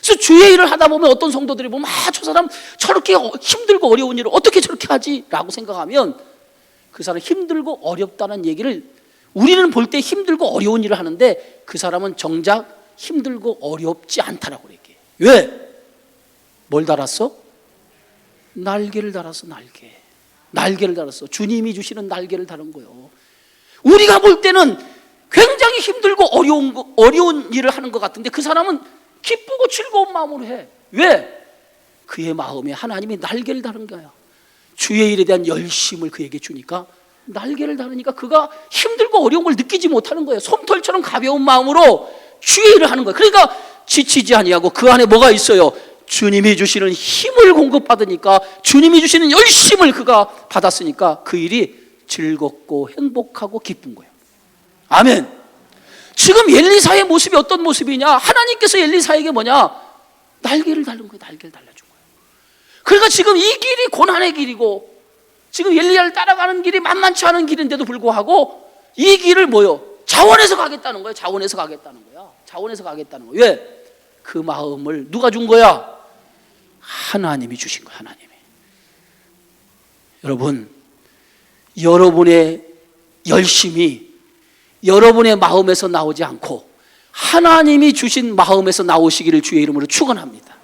그래서 주의 일을 하다 보면 어떤 성도들이 보면 저 사람 저렇게 힘들고 어려운 일을 어떻게 저렇게 하지? 라고 생각하면 그 사람 힘들고 어렵다는 얘기를 우리는 볼 때 힘들고 어려운 일을 하는데 그 사람은 정작 힘들고 어렵지 않다라고 얘기해요. 왜? 뭘 달았어? 날개를 달았어. 날개를 달았어. 주님이 주시는 날개를 다른 거예요. 우리가 볼 때는 굉장히 힘들고 어려운 일을 하는 것 같은데 그 사람은 기쁘고 즐거운 마음으로 해. 왜? 그의 마음에 하나님이 날개를 다른 거야. 주의 일에 대한 열심을 그에게 주니까 날개를 다르니까 그가 힘들고 어려운 걸 느끼지 못하는 거예요. 솜털처럼 가벼운 마음으로 주의 일을 하는 거예요. 그러니까 지치지 아니하고 그 안에 뭐가 있어요? 주님이 주시는 힘을 공급받으니까 주님이 주시는 열심을 그가 받았으니까 그 일이 즐겁고 행복하고 기쁜 거예요. 아멘. 지금 엘리사의 모습이 어떤 모습이냐? 하나님께서 엘리사에게 뭐냐? 날개를 달는 거예요. 날개를 달라준 거예요. 그러니까 지금 이 길이 고난의 길이고 지금 엘리야를 따라가는 길이 만만치 않은 길인데도 불구하고 이 길을 뭐요? 자원해서 가겠다는 거예요. 자원해서 가겠다는 거야. 자원해서 가겠다는 거예요. 왜? 그 마음을 누가 준 거야? 하나님이 주신 거야. 하나님이. 여러분, 여러분의 열심이 여러분의 마음에서 나오지 않고 하나님이 주신 마음에서 나오시기를 주의 이름으로 축원합니다.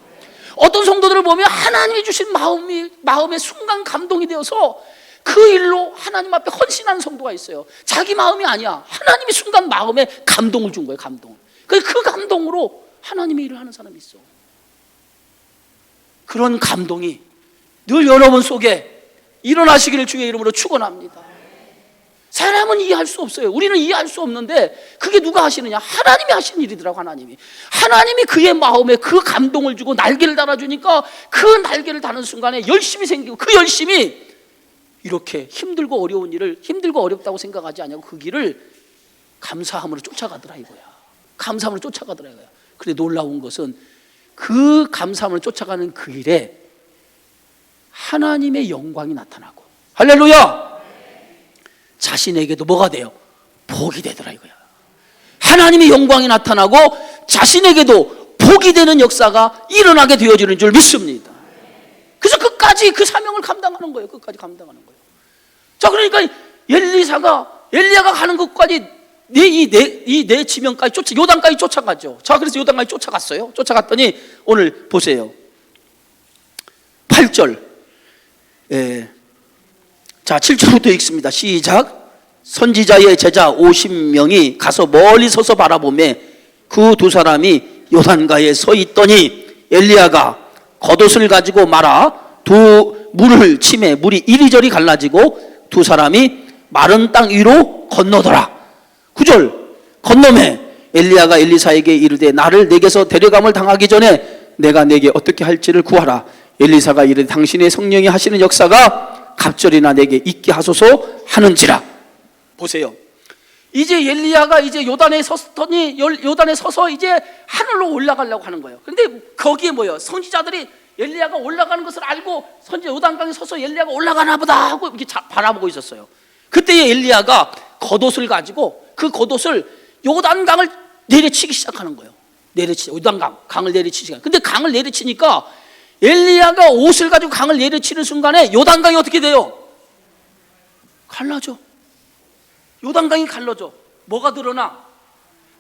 어떤 성도들을 보면 하나님이 주신 마음의 순간 감동이 되어서 그 일로 하나님 앞에 헌신하는 성도가 있어요. 자기 마음이 아니야. 하나님이 순간 마음에 감동을 준 거예요. 감동을. 그 감동으로 하나님의 일을 하는 사람이 있어. 그런 감동이 늘 여러분 속에 일어나시기를 주의 이름으로 축원합니다. 사람은 이해할 수 없어요. 우리는 이해할 수 없는데 그게 누가 하시느냐? 하나님이 하시는 일이더라고. 하나님이 그의 마음에 그 감동을 주고 날개를 달아주니까 그 날개를 다는 순간에 열심이 생기고 그 열심이 이렇게 힘들고 어려운 일을 힘들고 어렵다고 생각하지 않냐고 그 길을 감사함으로 쫓아가더라 이거야. 감사함으로 쫓아가더라 이거야. 그런데 놀라운 것은 그 감사함을 쫓아가는 그 일에 하나님의 영광이 나타나고 할렐루야! 자신에게도 뭐가 돼요? 복이 되더라 이거야. 하나님의 영광이 나타나고 자신에게도 복이 되는 역사가 일어나게 되어지는 줄 믿습니다. 그래서 끝까지 그 사명을 감당하는 거예요. 끝까지 감당하는 거예요. 자, 그러니까 엘리야가 가는 것까지 네 지명까지 요단까지 쫓아가죠. 자, 그래서 요단까지 쫓아갔어요. 쫓아갔더니 오늘 보세요. 8절. 자, 7절부터 읽습니다. 시작. 선지자의 제자 50명이 가서 멀리 서서 바라보매 그 두 사람이 요단가에 서 있더니 엘리야가 겉옷을 가지고 말아 두 물을 치매 물이 이리저리 갈라지고 두 사람이 마른 땅 위로 건너더라. 9절. 건너매 엘리야가 엘리사에게 이르되 나를 내게서 데려감을 당하기 전에 내가 내게 어떻게 할지를 구하라. 엘리사가 이르되 당신의 성령이 하시는 역사가 갑절이나 내게 있게 하소서 하는지라. 보세요. 이제 엘리야가 이제 요단에 섰더니 요단에 서서 이제 하늘로 올라가려고 하는 거예요. 그런데 거기에 뭐예요? 선지자들이 엘리야가 올라가는 것을 알고 요단강에 서서 엘리야가 올라가나 보다 하고 이렇게 바라보고 있었어요. 그때 엘리야가 겉옷을 가지고 그 겉옷을 요단강을 내려치기 시작하는 거예요. 요단강을 내려치기 시작. 근데 강을 내려치니까 엘리야가 옷을 가지고 강을 내려치는 순간에 요단강이 어떻게 돼요? 갈라져. 요단강이 갈라져. 뭐가 드러나?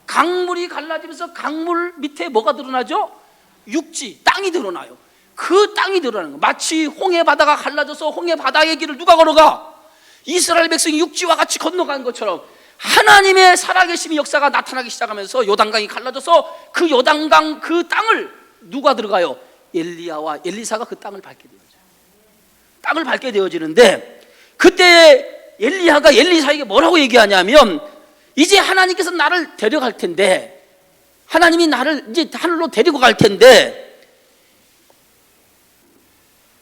강물이 갈라지면서 강물 밑에 뭐가 드러나죠? 육지, 땅이 드러나요. 그 땅이 드러나는 거. 마치 홍해 바다가 갈라져서 홍해 바다의 길을 누가 걸어가? 이스라엘 백성이 육지와 같이 건너간 것처럼 하나님의 살아계심의 역사가 나타나기 시작하면서 요단강이 갈라져서 그 요단강 그 땅을 누가 들어가요? 엘리야와 엘리사가 그 땅을 밟게 되어져요. 땅을 밟게 되어지는데 그때 엘리야가 엘리사에게 뭐라고 얘기하냐면 이제 하나님께서 나를 데려갈 텐데 하나님이 나를 이제 하늘로 데리고 갈 텐데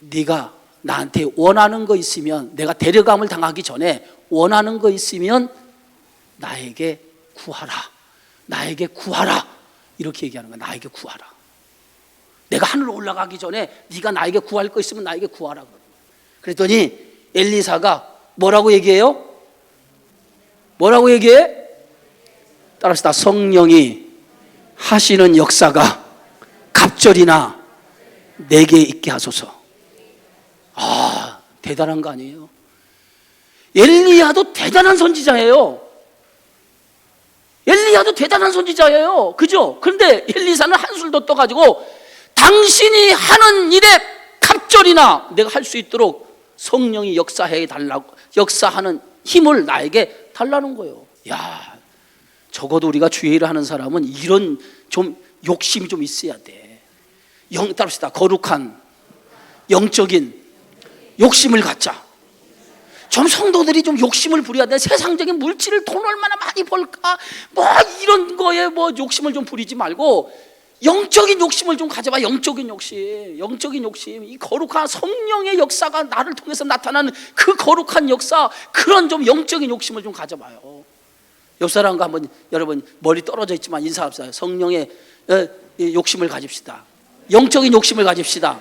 네가 나한테 원하는 거 있으면 내가 데려감을 당하기 전에 원하는 거 있으면 나에게 구하라. 나에게 구하라. 이렇게 얘기하는 거야. 나에게 구하라. 내가 하늘로 올라가기 전에 네가 나에게 구할 거 있으면 나에게 구하라. 그랬더니 엘리사가 뭐라고 얘기해요? 뭐라고 얘기해? 따라서 성령이 하시는 역사가 갑절이나 내게 있게 하소서. 아, 대단한 거 아니에요? 엘리야도 대단한 선지자예요. 엘리야도 대단한 선지자예요. 그죠? 그런데 엘리사는 한술 더 떠가지고 당신이 하는 일에 갑절이나 내가 할 수 있도록 성령이 역사해 달라고, 역사하는 힘을 나에게 달라는 거예요. 야, 적어도 우리가 주의 일을 하는 사람은 이런 좀 욕심이 좀 있어야 돼. 따릅시다. 거룩한 영적인 욕심을 갖자. 좀 성도들이 좀 욕심을 부려야 돼. 세상적인 물질을 돈 얼마나 많이 벌까 뭐 이런 거에 뭐 욕심을 좀 부리지 말고 영적인 욕심을 좀 가져봐. 영적인 욕심, 영적인 욕심. 이 거룩한 성령의 역사가 나를 통해서 나타나는 그 거룩한 역사, 그런 좀 영적인 욕심을 좀 가져봐요. 옆 사람과 한번 여러분 머리 떨어져 있지만 인사합시다. 성령의 욕심을 가집시다. 영적인 욕심을 가집시다.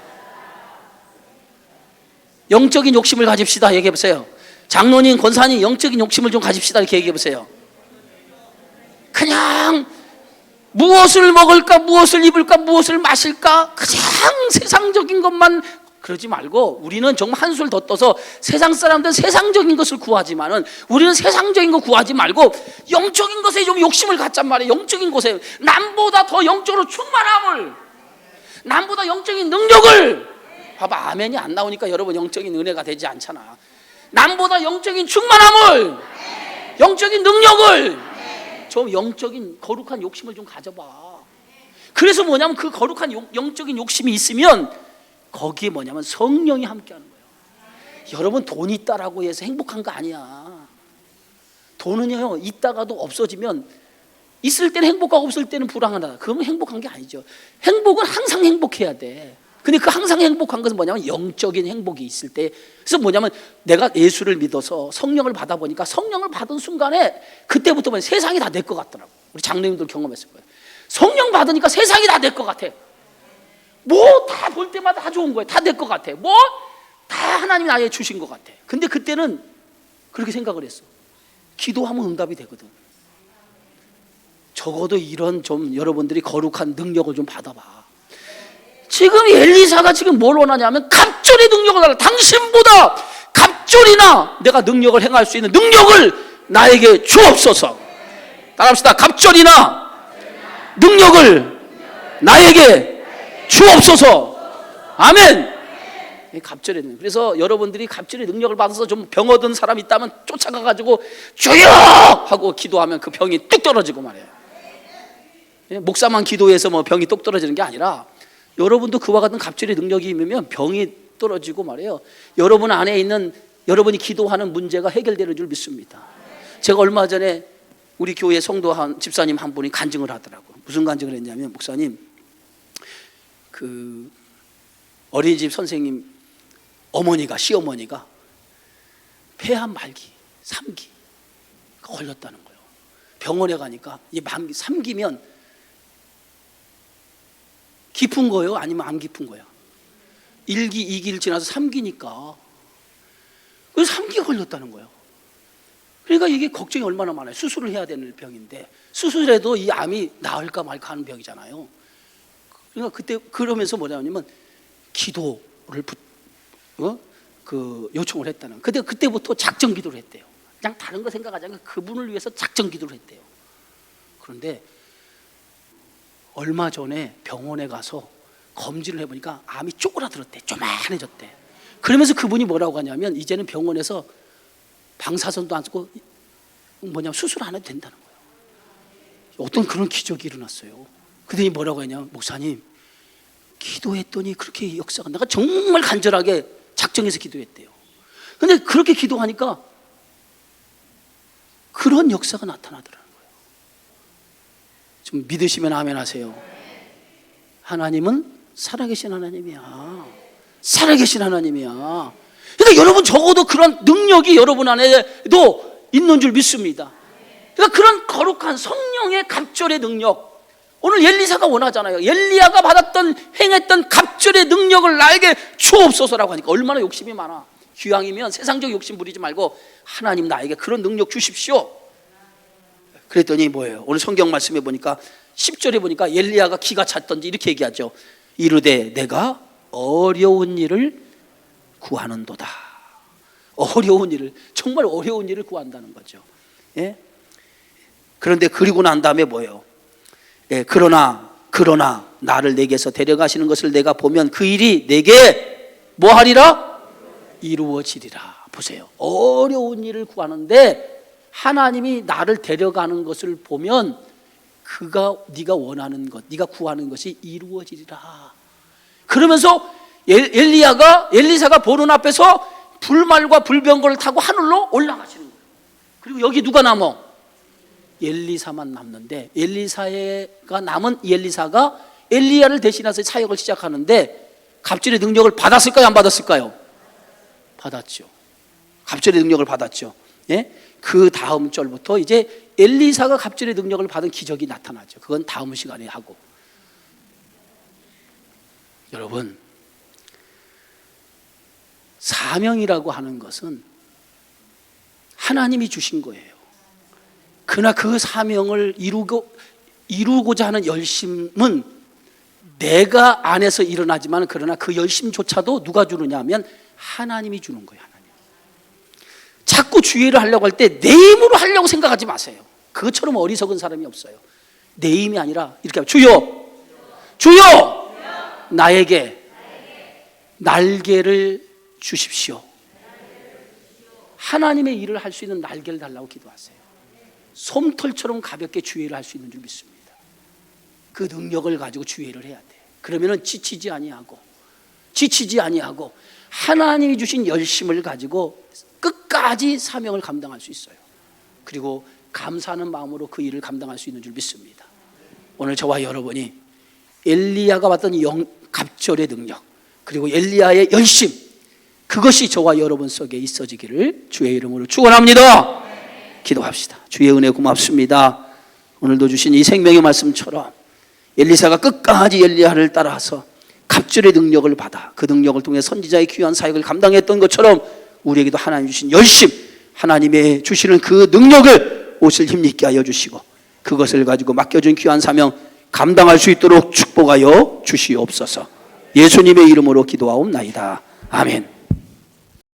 영적인 욕심을 가집시다. 얘기해 보세요. 장로님, 권사님, 영적인 욕심을 좀 가집시다. 이렇게 얘기해 보세요. 그냥 무엇을 먹을까, 무엇을 입을까, 무엇을 마실까, 그냥 세상적인 것만 그러지 말고 우리는 정말 한술 더 떠서 세상 사람들은 세상적인 것을 구하지만은 우리는 세상적인 거 구하지 말고 영적인 것에 좀 욕심을 갖잔 말이에요. 영적인 것에 남보다 더 영적으로 충만함을, 남보다 영적인 능력을. 봐봐, 아멘이 안 나오니까 여러분 영적인 은혜가 되지 않잖아. 남보다 영적인 충만함을, 영적인 능력을, 좀 영적인 거룩한 욕심을 좀 가져봐. 그래서 뭐냐면 그 거룩한 영적인 욕심이 있으면 거기에 뭐냐면 성령이 함께하는 거예요. 여러분 돈이 있다라고 해서 행복한 거 아니야. 돈은요 있다가도 없어지면 있을 때는 행복하고 없을 때는 불안하다. 그러면 행복한 게 아니죠. 행복은 항상 행복해야 돼. 근데 그 항상 행복한 것은 뭐냐면 영적인 행복이 있을 때. 그래서 뭐냐면 내가 예수를 믿어서 성령을 받아보니까 성령을 받은 순간에 그때부터 세상이 다 내 것 같더라고. 우리 장로님들 경험했을 거예요. 성령 받으니까 세상이 다 내 것 같아. 뭐 다 볼 때마다 다 좋은 거예요. 다 내 것 같아. 뭐 다 하나님이 나에게 주신 것 같아. 근데 그때는 그렇게 생각을 했어. 기도하면 응답이 되거든. 적어도 이런 좀 여러분들이 거룩한 능력을 좀 받아봐. 지금 엘리사가 지금 뭘 원하냐면 갑절의 능력을 달라. 당신보다 갑절이나 내가 능력을 행할 수 있는 능력을 나에게 주옵소서. 따라합시다. 갑절이나 능력을 나에게 주옵소서. 아멘. 갑절의 능력. 그래서 여러분들이 갑절의 능력을 받아서 좀 병 얻은 사람 있다면 쫓아가가지고 주여 하고 기도하면 그 병이 뚝 떨어지고 말이에요. 목사만 기도해서 뭐 병이 뚝 떨어지는 게 아니라 여러분도 그와 같은 갑절의 능력이 있으면 병이 떨어지고 말이에요. 여러분 안에 있는 여러분이 기도하는 문제가 해결되는 줄 믿습니다. 제가 얼마 전에 우리 교회 성도 집사님 한 분이 간증을 하더라고요. 무슨 간증을 했냐면, 목사님, 그 어린이집 선생님 어머니가, 시어머니가 폐암 말기 3기 걸렸다는 거예요. 병원에 가니까 이 만기 3기면 깊은 거예요? 아니면 안 깊은 거야? 1기, 2기를 지나서 3기니까. 그래서 3기가 걸렸다는 거예요. 그러니까 이게 걱정이 얼마나 많아요. 수술을 해야 되는 병인데 수술해도 이 암이 나을까 말까 하는 병이잖아요. 그러니까 그때 그러면서 뭐냐면 기도를 요청을 했다는. 근데 그때부터 작정 기도를 했대요. 그냥 다른 거 생각하지 않고 그분을 위해서 작정 기도를 했대요. 그런데 얼마 전에 병원에 가서 검진을 해보니까 암이 쪼그라들었대. 쪼만해졌대. 그러면서 그분이 뭐라고 하냐면 이제는 병원에서 방사선도 안 쓰고 수술 안 해도 된다는 거예요. 어떤 그런 기적이 일어났어요. 그들이 뭐라고 하냐, 목사님 기도했더니 그렇게 역사가, 내가 정말 간절하게 작정해서 기도했대요. 근데 그렇게 기도하니까 그런 역사가 나타나더라고요. 좀 믿으시면 아멘 하세요. 하나님은 살아계신 하나님이야. 살아계신 하나님이야. 그러니까 여러분 적어도 그런 능력이 여러분 안에도 있는 줄 믿습니다. 그러니까 그런 거룩한 성령의 갑절의 능력, 오늘 엘리사가 원하잖아요. 엘리야가 받았던 행했던 갑절의 능력을 나에게 주옵소서라고 하니까 얼마나 욕심이 많아. 기왕이면 세상적 욕심 부리지 말고 하나님 나에게 그런 능력 주십시오. 그랬더니 뭐예요? 오늘 성경 말씀에 보니까 10절에 보니까 엘리야가 기가 찼던지 이렇게 얘기하죠. 이르되 내가 어려운 일을 구하는도다. 어려운 일을, 정말 어려운 일을 구한다는 거죠. 예? 그런데 그리고 난 다음에 뭐예요? 예, 그러나 나를 내게서 데려가시는 것을 내가 보면 그 일이 내게 뭐 하리라? 이루어지리라. 보세요. 어려운 일을 구하는데 하나님이 나를 데려가는 것을 보면 네가 원하는 것, 네가 구하는 것이 이루어지리라. 그러면서 엘리사가 보는 앞에서 불말과 불병거를 타고 하늘로 올라가시는 거예요. 그리고 여기 누가 남어? 엘리사만 남는데, 엘리사가 남은 엘리사가 엘리야를 대신해서 사역을 시작하는데 갑절의 능력을 받았을까요? 안 받았을까요? 받았죠. 갑절의 능력을 받았죠. 예? 그 다음 절부터 이제 엘리사가 갑절의 능력을 받은 기적이 나타나죠. 그건 다음 시간에 하고. 여러분, 사명이라고 하는 것은 하나님이 주신 거예요. 그러나 그 사명을 이루고자 하는 열심은 내가 안에서 일어나지만, 그러나 그 열심조차도 누가 주느냐 하면 하나님이 주는 거예요. 하나님. 자꾸 주의를 하려고 할 때 내 힘으로 하려고 생각하지 마세요. 그것처럼 어리석은 사람이 없어요. 내 힘이 아니라 이렇게 하면 주여 나에게 날개를 주십시오. 하나님의 일을 할 수 있는 날개를 달라고 기도하세요. 솜털처럼 가볍게 주의를 할 수 있는 줄 믿습니다. 그 능력을 가지고 주의를 해야 돼. 그러면은 지치지 아니하고 하나님이 주신 열심을 가지고 끝까지 사명을 감당할 수 있어요. 그리고 감사하는 마음으로 그 일을 감당할 수 있는 줄 믿습니다. 오늘 저와 여러분이 엘리야가 받던 갑절의 능력, 그리고 엘리야의 열심, 그것이 저와 여러분 속에 있어지기를 주의 이름으로 축원합니다. 기도합시다. 주의 은혜 고맙습니다. 오늘도 주신 이 생명의 말씀처럼 엘리사가 끝까지 엘리야를 따라서 갑절의 능력을 받아 그 능력을 통해 선지자의 귀한 사역을 감당했던 것처럼 우리에게도 하나님 주신 열심, 하나님의 주시는 그 능력을 옷을 힘있게 하여 주시고 그것을 가지고 맡겨준 귀한 사명 감당할 수 있도록 축복하여 주시옵소서. 예수님의 이름으로 기도하옵나이다. 아멘.